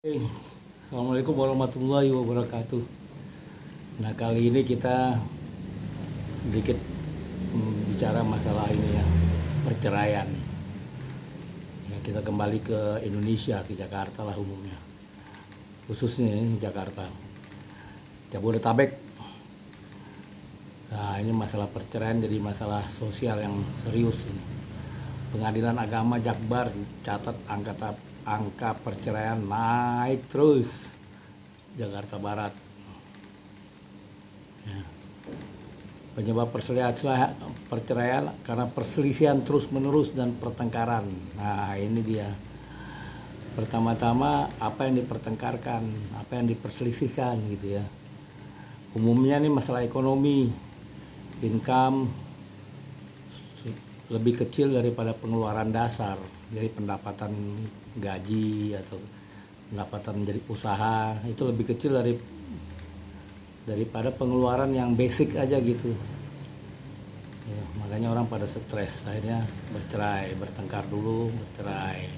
Assalamualaikum warahmatullahi wabarakatuh. Nah, kali ini kita sedikit bicara masalah ini ya, perceraian. Ya, kita kembali ke Indonesia, ke Jakarta lah umumnya. Khususnya ini Jakarta. Jabodetabek. Nah, ini masalah perceraian jadi masalah sosial yang serius ini. Pengadilan Agama Jakbar catat angka perceraian naik terus Jakarta Barat. Ya. Penyebab perceraian karena perselisihan terus-menerus dan pertengkaran. Nah, ini dia. Pertama-tama apa yang dipertengkarkan, apa yang diperselisihkan gitu ya. Umumnya ini masalah ekonomi, income lebih kecil daripada pengeluaran dasar, jadi pendapatan gaji atau pendapatan dari usaha itu lebih kecil daripada pengeluaran yang basic aja gitu ya, makanya orang pada stres, akhirnya bercerai, bertengkar dulu, bercerai,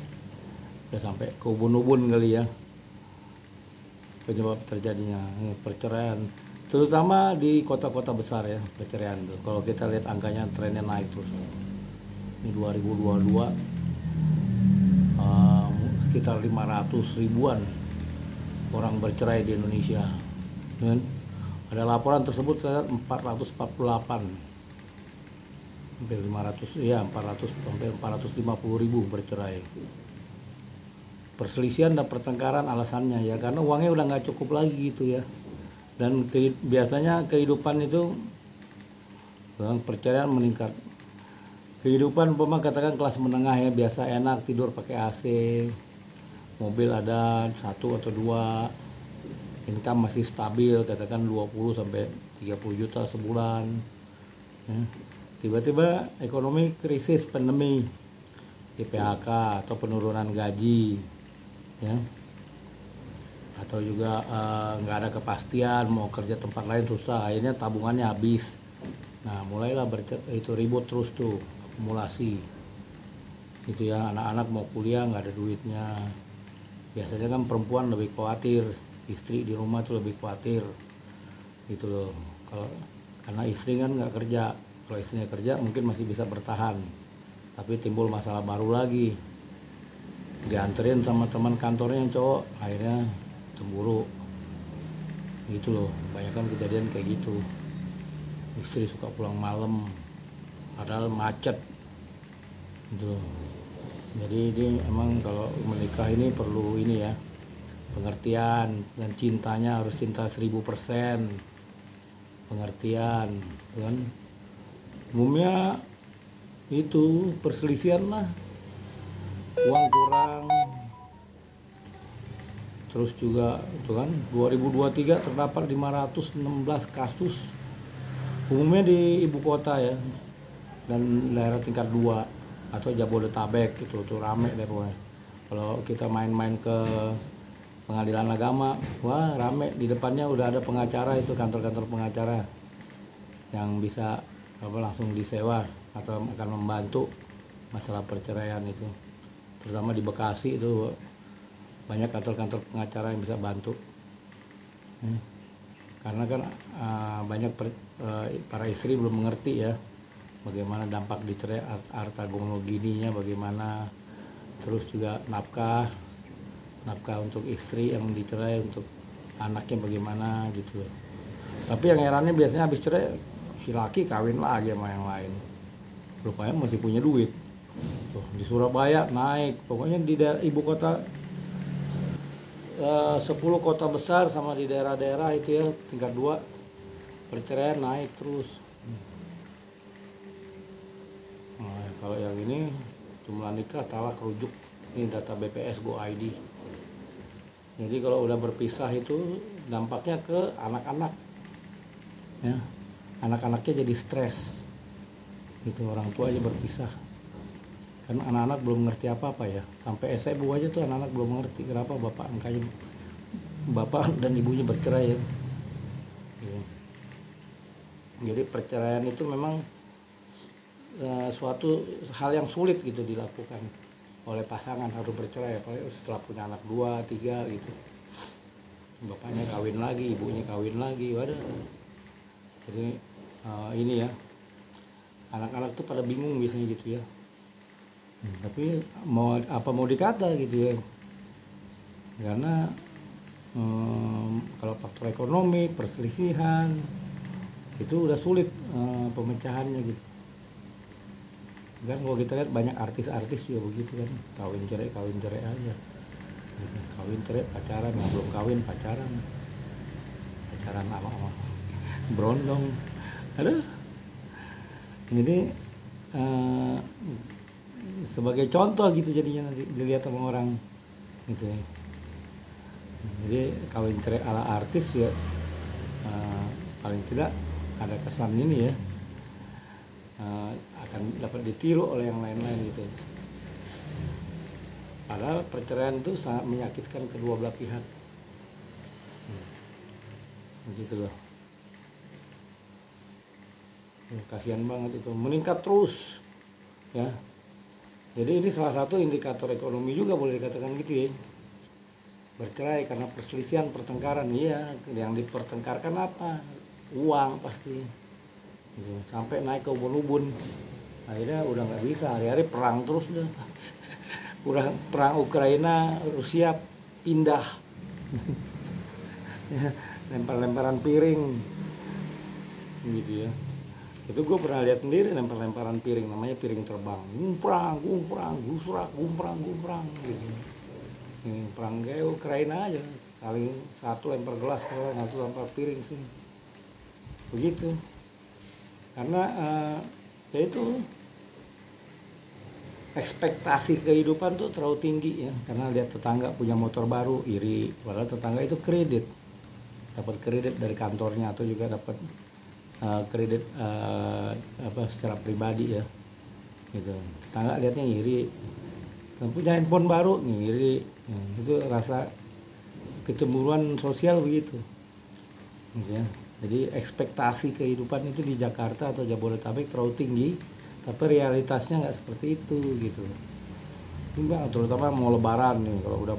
udah sampai ke ubun-ubun kali ya penyebab terjadinya perceraian, terutama di kota-kota besar ya. Perceraian tuh kalau kita lihat angkanya trennya naik terus. Ini 2022 sekitar 500 ribuan orang bercerai di Indonesia. Dan ada laporan tersebut saya 448, hampir 500 ya, 400 sampai 450 ribu bercerai. Perselisihan dan pertengkaran alasannya ya karena uangnya udah nggak cukup lagi gitu ya. Dan biasanya kehidupan itu perceraian meningkat. Kehidupan katakan kelas menengah ya, biasa enak tidur pakai AC, mobil ada 1 atau 2, income masih stabil katakan 20 sampai 30 juta sebulan ya. Tiba-tiba ekonomi krisis, pandemi, di PHK atau penurunan gaji ya, atau juga nggak ada kepastian mau kerja tempat lain susah, akhirnya tabungannya habis. Nah, mulailah itu ribut terus tuh, akumulasi gitu ya. Anak-anak mau kuliah nggak ada duitnya. Biasanya kan perempuan lebih khawatir, istri di rumah tuh lebih khawatir gitu loh. Kalau karena istri kan nggak kerja, kalau istrinya kerja mungkin masih bisa bertahan, tapi timbul masalah baru lagi, dianterin sama teman kantornya yang cowok, akhirnya cemburu gitu loh. Banyak kan kejadian kayak gitu, istri suka pulang malam padahal macet gitu. Jadi ini emang kalau menikah ini perlu ini ya, pengertian, dan cintanya harus cinta 1000%, pengertian kan. Umumnya itu perselisihan lah, uang kurang, terus juga itu kan 2023 terdapat 516 kasus umumnya di ibu kota ya dan daerah tingkat 2 atau Jabodetabek itu tuh rame deh pokoknya. Kalau kita main-main ke pengadilan agama, wah rame, di depannya udah ada pengacara, itu kantor-kantor pengacara yang bisa langsung disewa atau akan membantu masalah perceraian itu. Terutama di Bekasi itu banyak kantor-kantor pengacara yang bisa bantu. Karena kan banyak para istri belum mengerti ya bagaimana dampak dicerai, harta gininya bagaimana, terus juga nafkah untuk istri yang dicerai, untuk anaknya bagaimana gitu. Tapi yang herannya biasanya habis cerai si laki kawin lagi sama yang lain, rupanya masih punya duit. Tuh, di Surabaya naik, pokoknya di ibu kota 10 kota besar sama di daerah-daerah itu ya tingkat 2 perceraian naik terus. Nah, kalau yang ini jumlah nikah, talak, rujuk, ini data BPS Go ID. Jadi kalau udah berpisah itu dampaknya ke anak-anak ya, anak-anaknya jadi stres gitu, orang tua aja berpisah kan anak-anak belum ngerti apa-apa ya, sampai SMU aja tuh anak-anak belum ngerti kenapa bapak dan ibunya bercerai ya. Jadi perceraian itu memang suatu hal yang sulit gitu dilakukan. oleh pasangan harus bercerai, apalagi setelah punya anak 2, 3 gitu. Bapaknya kawin lagi, ibunya kawin lagi, waduh. Jadi ini ya, anak-anak tuh pada bingung biasanya gitu ya. Tapi mau dikata gitu ya, karena kalau faktor ekonomi, perselisihan itu udah sulit pemecahannya gitu kan. Kalau kita lihat banyak artis-artis juga begitu kan, kawin cerai aja gitu. Kawin cerai pacaran, belum kawin pacaran lama-lama berondong. Aduh. Jadi sebagai contoh gitu jadinya nanti dilihat sama orang gitu ya. Jadi kawin cerai ala artis ya, paling tidak ada kesan ini ya, akan dapat ditiru oleh yang lain-lain gitu. Padahal perceraian itu sangat menyakitkan kedua belah pihak. Begitu loh. Kasihan banget itu, meningkat terus ya. Jadi ini salah satu indikator ekonomi juga boleh dikatakan gitu ya. Bercerai karena perselisihan, pertengkaran. Iya, yang dipertengkarkan apa? Uang pasti gitu. Sampai naik ke ubun-ubun, akhirnya udah nggak bisa, hari-hari perang terus udah. Udah perang Ukraina Rusia pindah. Lempar-lemparan piring gitu ya. Itu gue pernah lihat sendiri, lempar-lemparan piring, namanya piring terbang, gumprang gusrak gumprang gitu. Perang kayak Ukraina aja, saling satu lempar gelas, satu lempar piring sini begitu. Karena ya itu, ekspektasi kehidupan tuh terlalu tinggi ya, karena lihat tetangga punya motor baru iri, padahal tetangga itu dapat kredit dari kantornya, atau juga dapat kredit secara pribadi ya gitu. Tetangga lihatnya iri, punya handphone baru ngiri ya, itu rasa kecemburuan sosial begitu gitu ya. Jadi ekspektasi kehidupan itu di Jakarta atau Jabodetabek terlalu tinggi, tapi realitasnya nggak seperti itu gitu. Terutama mau lebaran nih, kalau udah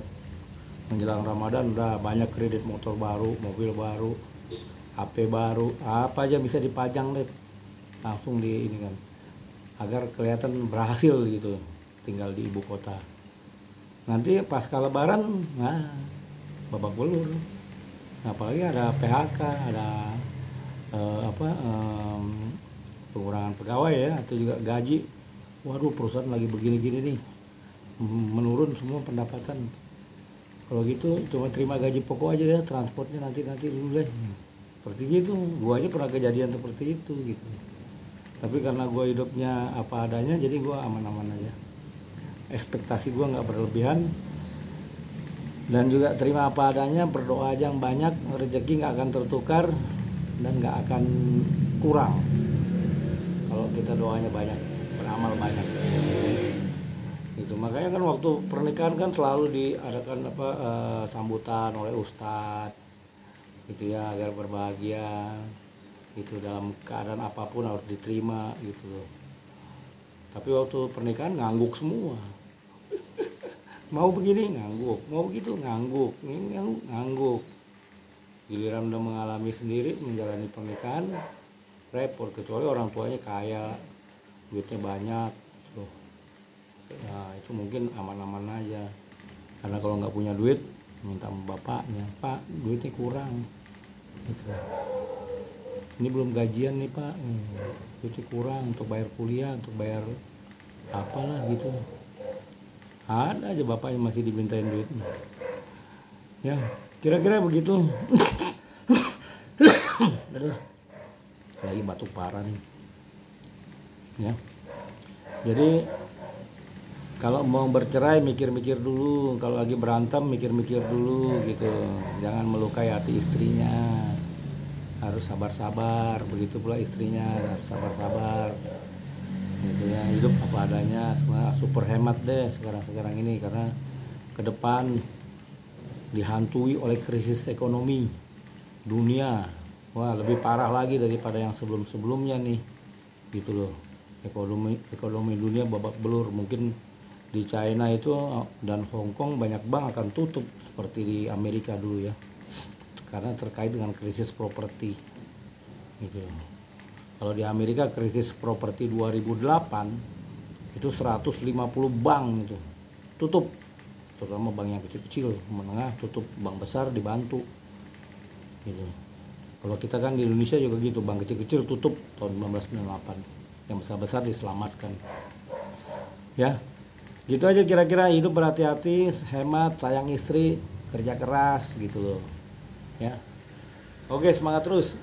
menjelang Ramadan udah banyak kredit motor baru, mobil baru, HP baru, apa aja bisa dipajang deh, langsung di ini kan, agar kelihatan berhasil gitu tinggal di ibu kota. Nanti pasca lebaran, nah babak belur. Apalagi ada PHK, ada pengurangan pegawai ya, atau juga gaji. Waduh, perusahaan lagi begini-gini nih, menurun semua pendapatan. Kalau gitu cuma terima gaji pokok aja deh, transportnya nanti dulu deh. Seperti gitu, gua aja pernah kejadian seperti itu gitu. Tapi karena gua hidupnya apa adanya, jadi gua aman-aman aja. Ekspektasi gua nggak berlebihan, dan juga terima apa adanya, berdoa aja yang banyak, rezeki nggak akan tertukar dan nggak akan kurang kalau kita doanya banyak, beramal banyak gitu. Makanya kan waktu pernikahan kan selalu diadakan sambutan oleh ustadz gitu ya, agar berbahagia gitu, dalam keadaan apapun harus diterima gitu. Tapi waktu pernikahan ngangguk semua. Mau begini ngangguk, mau begitu ngangguk, ini ngangguk. Giliran udah mengalami sendiri menjalani pernikahan, repot. Kecuali orang tuanya kaya, duitnya banyak loh. Nah itu mungkin aman-aman aja. Karena kalau nggak punya duit, minta sama bapaknya, Pak duitnya kurang gitu. Ini belum gajian nih Pak, duitnya kurang untuk bayar kuliah, untuk bayar apalah gitu. Ada aja bapaknya masih dimintain duit ya, kira-kira begitu. Aduh, lagi batuk parah nih ya. Jadi kalau mau bercerai mikir-mikir dulu, kalau lagi berantem mikir-mikir dulu gitu, jangan melukai hati istrinya, harus sabar-sabar. Begitu pula istrinya harus sabar-sabar gitu ya. Hidup apa adanya, semua super hemat deh sekarang ini, karena ke depan dihantui oleh krisis ekonomi dunia. Wah, lebih parah lagi daripada yang sebelum-sebelumnya nih gitu loh. Ekonomi dunia babak belur, mungkin Di China itu dan Hong Kong banyak bank akan tutup seperti di Amerika dulu ya, karena terkait dengan krisis properti gitu. Kalau di Amerika krisis properti 2008 itu 150 bank itu tutup, terutama bank yang kecil-kecil, menengah tutup, bank besar dibantu gitu. Kalau kita kan di Indonesia juga gitu, bank kecil-kecil tutup tahun 1998, yang besar-besar diselamatkan ya. Gitu aja kira-kira. Hidup berhati-hati, hemat, sayang istri, kerja keras gitu loh ya. Oke, semangat terus.